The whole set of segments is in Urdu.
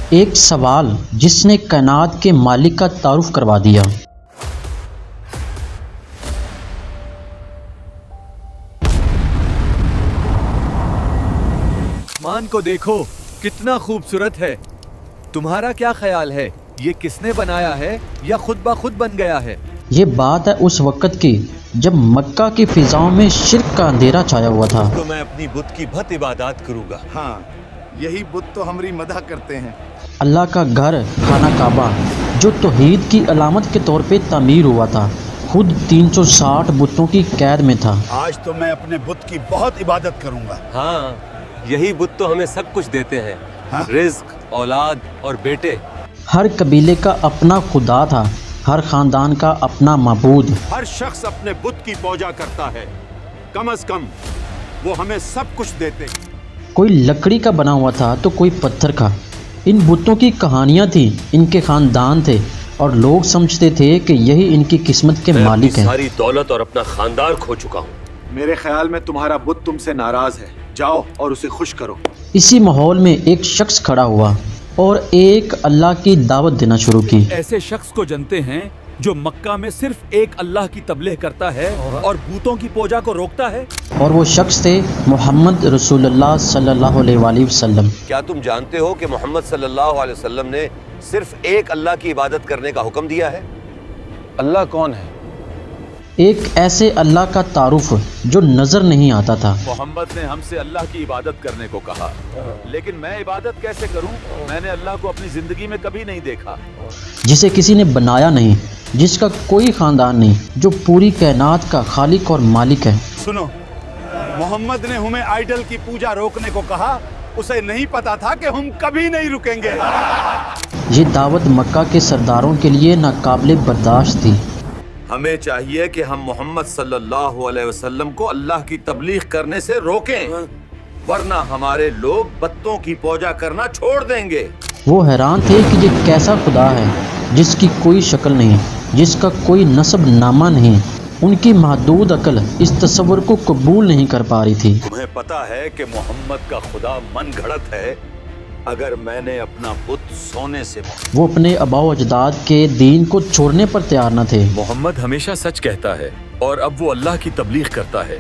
ایک سوال جس نے کائنات کے مالک کا تعارف کروا دیا۔ مان کو دیکھو کتنا خوبصورت ہے، تمہارا کیا خیال ہے یہ کس نے بنایا ہے یا خود بخود بن گیا ہے؟ یہ بات ہے اس وقت کی جب مکہ کی فضاؤں میں شرک کا اندھیرا چھایا ہوا تھا۔ تو میں اپنی بت کی بہت عبادات کروں گا۔ ہاں، یہی بت تو ہماری مدح کرتے ہیں۔ اللہ کا گھر خانہ کعبہ جو توحید کی علامت کے طور پہ تعمیر ہوا تھا، خود 360 بتوں کی قید میں تھا۔ آج تو میں اپنے بت کی بہت عبادت کروں گا۔ ہاں، یہی بت تو ہمیں سب کچھ دیتے ہیں، رزق، اولاد اور بیٹے۔ ہر قبیلے کا اپنا خدا تھا، ہر خاندان کا اپنا معبود۔ ہر شخص اپنے بت کی پوجا کرتا ہے، کم از کم وہ ہمیں سب کچھ دیتے۔ کوئی لکڑی کا بنا ہوا تھا تو کوئی پتھر کا۔ ان بتوں کی کہانیاں تھیں، ان کے خاندان تھے اور لوگ سمجھتے تھے کہ یہی ان کی قسمت کے میں مالک اپنی ہیں۔ ساری دولت اور اپنا خاندان کھو چکا ہوں۔ میرے خیال میں تمہارا بت تم سے ناراض ہے، جاؤ اور اسے خوش کرو۔ اسی ماحول میں ایک شخص کھڑا ہوا اور ایک اللہ کی دعوت دینا شروع کی۔ ایسے شخص کو جانتے ہیں جو مکہ میں صرف ایک اللہ کی تبلیغ کرتا ہے اور بتوں کی پوجا کو روکتا ہے؟ اور وہ شخص تھے محمد رسول اللہ صلی اللہ علیہ وآلہ وسلم۔ کیا تم جانتے ہو کہ محمد صلی اللہ علیہ وسلم نے صرف ایک اللہ کی عبادت کرنے کا حکم دیا ہے؟ اللہ کون ہے؟ ایک ایسے اللہ کا تعارف جو نظر نہیں آتا تھا۔ محمد نے ہم سے اللہ کی عبادت کرنے کو کہا، لیکن میں عبادت کیسے کروں؟ میں نے اللہ کو اپنی زندگی میں کبھی نہیں دیکھا۔ جسے کسی نے بنایا نہیں، جس کا کوئی خاندان نہیں، جو پوری کائنات کا خالق اور مالک ہے۔ سنو، محمد نے ہمیں آئیڈل کی پوجا روکنے کو کہا، اسے نہیں پتا تھا کہ ہم کبھی نہیں رکیں گے۔ یہ دعوت مکہ کے سرداروں کے لیے ناقابل برداشت تھی۔ ہمیں چاہیے کہ ہم محمد صلی اللہ علیہ وسلم کو اللہ کی تبلیغ کرنے سے روکیں، ورنہ ہمارے لوگ بتوں کی پوجا کرنا چھوڑ دیں گے۔ وہ حیران تھے کہ یہ کیسا خدا ہے جس کی کوئی شکل نہیں، جس کا کوئی نسب نامہ نہیں۔ ان کی محدود عقل اس تصور کو قبول نہیں کر پا رہی تھی۔ تمہیں پتا ہے کہ محمد کا خدا من گھڑت ہے؟ اگر میں نے اپنا بت سونے سے وہ اپنے آباء و اجداد کے دین کو چھوڑنے پر تیار نہ تھے۔ محمد ہمیشہ سچ کہتا ہے اور اب وہ اللہ کی تبلیغ کرتا ہے،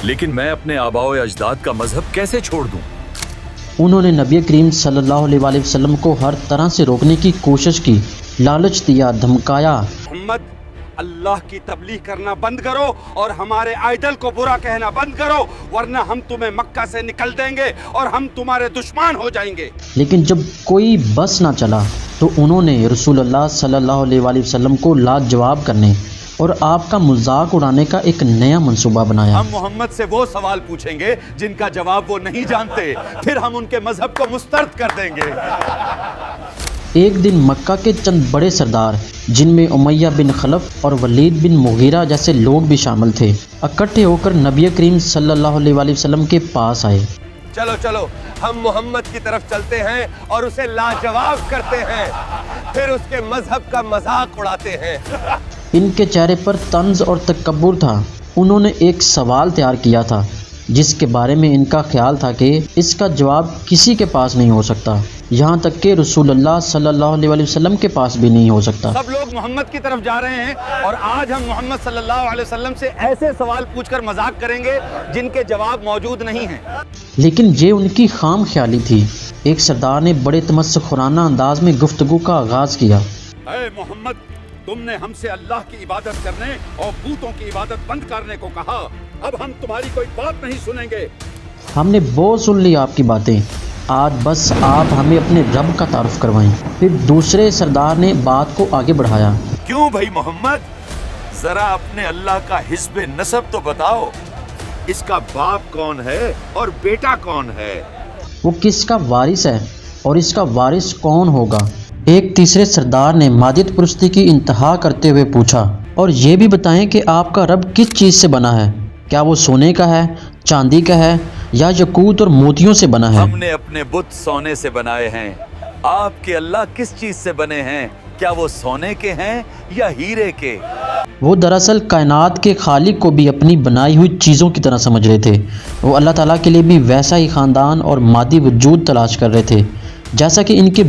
لیکن میں اپنے آباء و اجداد کا مذہب کیسے چھوڑ دوں؟ انہوں نے نبی کریم صلی اللہ علیہ وآلہ وسلم کو ہر طرح سے روکنے کی کوشش کی، لالچ دیا، دھمکایا۔ محمد، اللہ کی تبلیغ کرنا بند کرو اور ہمارے آئیڈل کو برا کہنا بند کرو، ورنہ ہم تمہیں مکہ سے نکل دیں گے اور ہم تمہارے دشمن ہو جائیں گے۔ لیکن جب کوئی بس نہ چلا تو انہوں نے رسول اللہ صلی اللہ علیہ وآلہ وسلم کو لاجواب کرنے اور آپ کا مذاق اڑانے کا ایک نیا منصوبہ بنایا۔ ہم محمد سے وہ سوال پوچھیں گے جن کا جواب وہ نہیں جانتے، پھر ہم ان کے مذہب کو مسترد کر دیں گے۔ ایک دن مکہ کے چند بڑے سردار، جن میں امیہ بن خلف اور ولید بن مغیرہ جیسے لوگ بھی شامل تھے، اکٹھے ہو کر نبی کریم صلی اللہ علیہ وآلہ وسلم کے پاس آئے۔ چلو چلو، ہم محمد کی طرف چلتے ہیں اور اسے لاجواب کرتے ہیں، پھر اس کے مذہب کا مذاق اڑاتے ہیں۔ ان کے چہرے پر طنز اور تکبر تھا۔ انہوں نے ایک سوال تیار کیا تھا جس کے بارے میں ان کا خیال تھا کہ اس کا جواب کسی کے پاس نہیں ہو سکتا، یہاں تک کہ رسول اللہ صلی اللہ علیہ وآلہ وسلم کے پاس بھی نہیں ہو سکتا۔ سب لوگ محمد کی طرف جا رہے ہیں اور آج ہم محمد صلی اللہ علیہ وسلم سے ایسے سوال پوچھ کر مذاق کریں گے جن کے جواب موجود نہیں ہیں۔ لیکن یہ ان کی خام خیالی تھی۔ ایک سردار نے بڑے تمسخرانہ انداز میں گفتگو کا آغاز کیا۔ اے محمد، تم نے ہم سے اللہ کی عبادت کرنے اور بتوں کی عبادت بند کرنے کو کہا، اب ہم تمہاری کوئی بات نہیں سنیں گے۔ ہم نے بہت سن لی آپ کی باتیں، آج بس آپ ہمیں اپنے رب کا تعارف کروائیں۔ پھر دوسرے سردار نے بات کو آگے بڑھایا۔ کیوں بھائی محمد، ذرا اپنے اللہ کا حسب نسب تو بتاؤ، اس کا باپ کون ہے اور بیٹا کون ہے؟ وہ کس کا وارث ہے اور اس کا وارث کون ہوگا؟ ایک تیسرے سردار نے مادیت پرستی کی انتہا کرتے ہوئے پوچھا، اور یہ بھی بتائیں کہ آپ کا رب کس چیز سے بنا ہے؟ کیا وہ سونے کا ہے، چاندی کا ہے یا یاقوت اور موتیوں سے بنا ہے؟ ہم نے اپنے بت سونے سے بنائے ہیں، آپ کے اللہ کس چیز سے بنے ہیں؟ کیا وہ سونے کے ہیں یا ہیرے کے؟ وہ دراصل کائنات کے خالق کو بھی اپنی بنائی ہوئی چیزوں کی طرح سمجھ رہے تھے۔ وہ اللہ تعالیٰ کے لیے بھی ویسا ہی خاندان اور مادی وجود تلاش کر رہے تھے جیسا کہ ان کے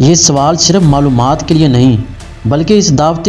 یہ سوال صرف معلومات کے لیے نہیں بلکہ اس دعوت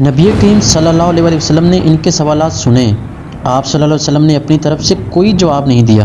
نبی کریم صلی اللہ علیہ وسلم نے ان کے سوالات سنے۔ آپ صلی اللہ علیہ وسلم نے اپنی طرف سے کوئی جواب نہیں دیا۔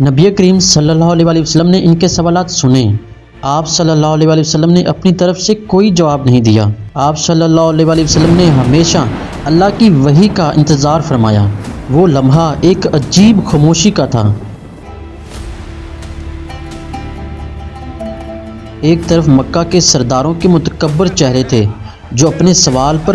نبی کریم صلی اللہ علیہ وسلم نے ان کے سوالات سنے۔ آپ صلی اللہ علیہ وسلم نے اپنی طرف سے کوئی جواب نہیں دیا۔ آپ صلی اللہ علیہ وسلم نے ہمیشہ اللہ کی وحی کا انتظار فرمایا۔ وہ لمحہ ایک عجیب خاموشی کا تھا۔ ایک طرف مکہ کے سرداروں کے متکبر چہرے تھے جو اپنے سوال پر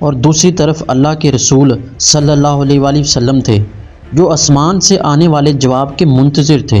اور دوسری طرف اللہ کے رسول صلی اللہ علیہ وآلہ وسلم تھے جو آسمان سے آنے والے جواب کے منتظر تھے۔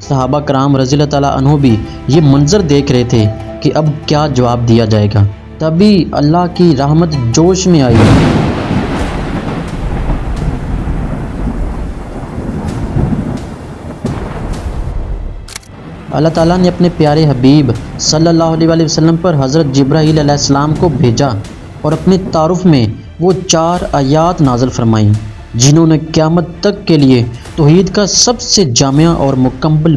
صحابہ کرام رضی اللہ تعالیٰ عنہ بھی یہ منظر دیکھ رہے تھے کہ اب کیا جواب دیا جائے گا۔ تبھی اللہ کی رحمت جوش میں آئی۔ اللہ تعالیٰ نے اپنے پیارے حبیب صلی اللہ علیہ وآلہ وسلم پر حضرت جبرائیل علیہ السلام کو بھیجا اور اپنے تعارف میں وہ 4 آیات نازل فرمائیں جنہوں نے قیامت تک کے لیے توحید کا سب سے جامع اور مکمل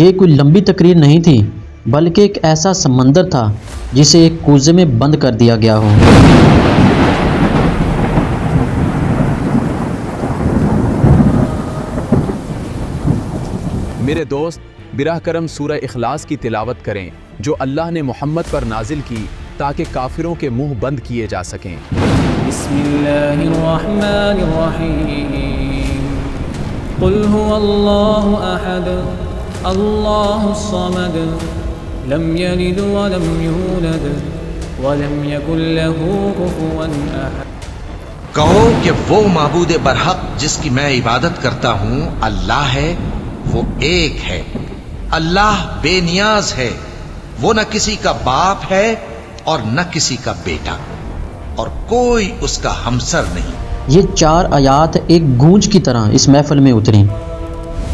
یہ کوئی لمبی تقریر نہیں تھی بلکہ ایک ایسا سمندر تھا جسے ایک کوزے میں بند کر دیا گیا ہو۔ میرے دوست براہ کرم سورہ اخلاص کی تلاوت کریں جو اللہ نے محمد پر نازل کی تاکہ کافروں کے منہ بند کیے جا سکیں۔ بسم اللہ الرحمن الرحیم قل هو اللہ احد اللہ الصمد لم یلد ولم یولد ولم یکن له کفوا احد۔ کہو کہ وہ معبود برحق جس کی میں عبادت کرتا ہوں اللہ ہے، وہ ایک ہے، اللہ بے نیاز ہے، وہ نہ کسی کا باپ ہے اور نہ کسی کا بیٹا، اور کوئی اس کا ہمسر نہیں۔ یہ 4 آیات ایک گونج کی طرح اس محفل میں اتریں۔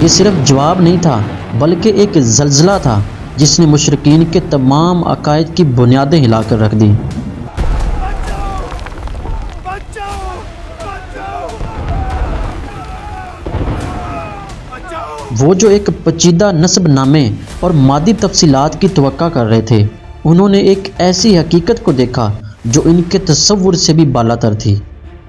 یہ صرف جواب نہیں تھا بلکہ ایک زلزلہ تھا جس نے مشرکین کے تمام عقائد کی بنیادیں ہلا کر رکھ دی۔ وہ جو ایک پیچیدہ نسب نامے اور مادی تفصیلات کی توقع کر رہے تھے، انہوں نے ایک ایسی حقیقت کو دیکھا جو ان کے تصور سے بھی بالاتر تھی۔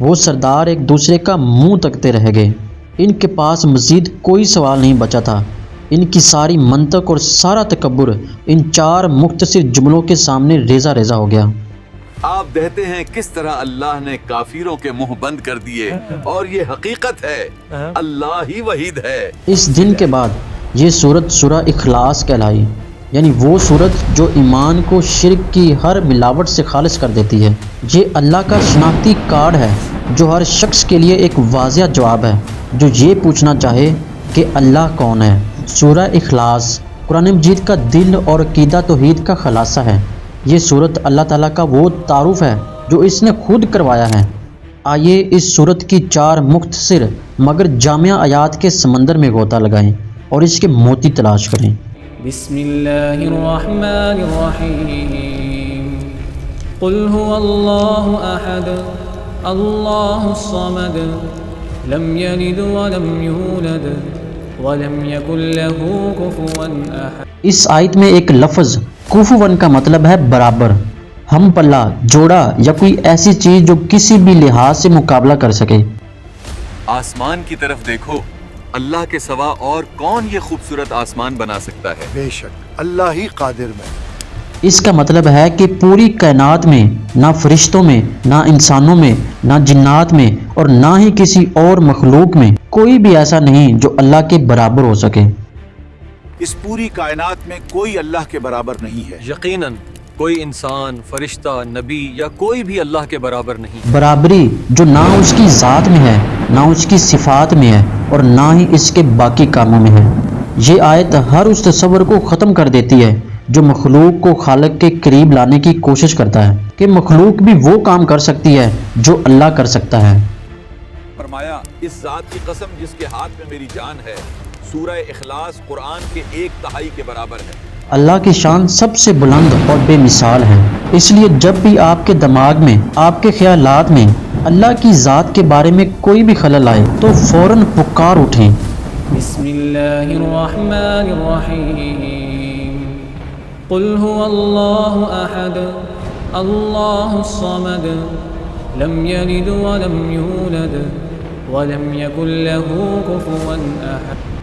وہ سردار ایک دوسرے کا منہ تکتے رہ گئے۔ ان کے پاس مزید کوئی سوال نہیں بچا تھا۔ ان کی ساری منطق اور سارا تکبر ان 4 مختصر جملوں کے سامنے ریزہ ریزہ ہو گیا۔ آپ دیکھتے ہیں کس طرح اللہ نے کافروں کے منہ بند کر دیے، اور یہ حقیقت ہے، اللہ ہی وحید ہے۔ اس دن کے بعد یہ صورت سورہ اخلاص کہلائی، یعنی وہ صورت جو ایمان کو شرک کی ہر ملاوٹ سے خالص کر دیتی ہے۔ یہ اللہ کا شناختی کارڈ ہے جو ہر شخص کے لیے ایک واضح جواب ہے جو یہ پوچھنا چاہے کہ اللہ کون ہے۔ سورہ اخلاص قرآن مجید کا دل اور عقیدہ توحید کا خلاصہ ہے۔ یہ صورت اللہ تعالیٰ کا وہ تعارف ہے جو اس نے خود کروایا ہے۔ آئیے اس صورت کی 4 مختصر مگر جامع آیات کے سمندر میں غوطہ لگائیں اور اس کے موتی تلاش کریں۔ بسم اللہ الرحمن الرحیم قل هو اللہ احد اللہ الصمد لم یلد ولم یولد ولم یکن له کفوا احد۔ اس آیت میں ایک لفظ کوفون کا مطلب ہے برابر، ہم پلہ، جوڑا یا کوئی ایسی چیز جو کسی بھی لحاظ سے مقابلہ کر سکے۔ آسمان کی طرف دیکھو، اللہ کے سوا اور کون یہ خوبصورت آسمان بنا سکتا ہے؟ بے شک اللہ ہی قادر میں۔ اس کا مطلب ہے کہ پوری کائنات میں نہ فرشتوں میں، نہ انسانوں میں، نہ جنات میں اور نہ ہی کسی اور مخلوق میں کوئی بھی ایسا نہیں جو اللہ کے برابر ہو سکے۔ اس پوری کائنات میں کوئی اللہ کے برابر نہیں ہے۔ یقیناً کوئی انسان، فرشتہ، نبی یا کوئی بھی اللہ کے برابر نہیں۔ برابری جو نہ اس کی ذات میں ہے، نہ اس کی صفات میں ہے اور نہ ہی اس کے باقی کاموں میں ہے۔ یہ آیت ہر اس تصور کو ختم کر دیتی ہے جو مخلوق کو خالق کے قریب لانے کی کوشش کرتا ہے کہ مخلوق بھی وہ کام کر سکتی ہے جو اللہ کر سکتا ہے۔ فرمایا اس ذات کی قسم جس کے ہاتھ میں میری جان ہے، سورہ اخلاص قرآن کے 1/3 کے برابر ہے۔ اللہ کی شان سب سے بلند اور بے مثال ہے، اس لیے جب بھی آپ کے دماغ میں، آپ کے خیالات میں اللہ کی ذات کے بارے میں کوئی بھی خلل آئے تو فوراً پکار اٹھیں۔ بسم اللہ الرحمن الرحیم قل هو اللہ احد اللہ الصمد لم یلد ولم یولد ولم یکن له کفوا احد۔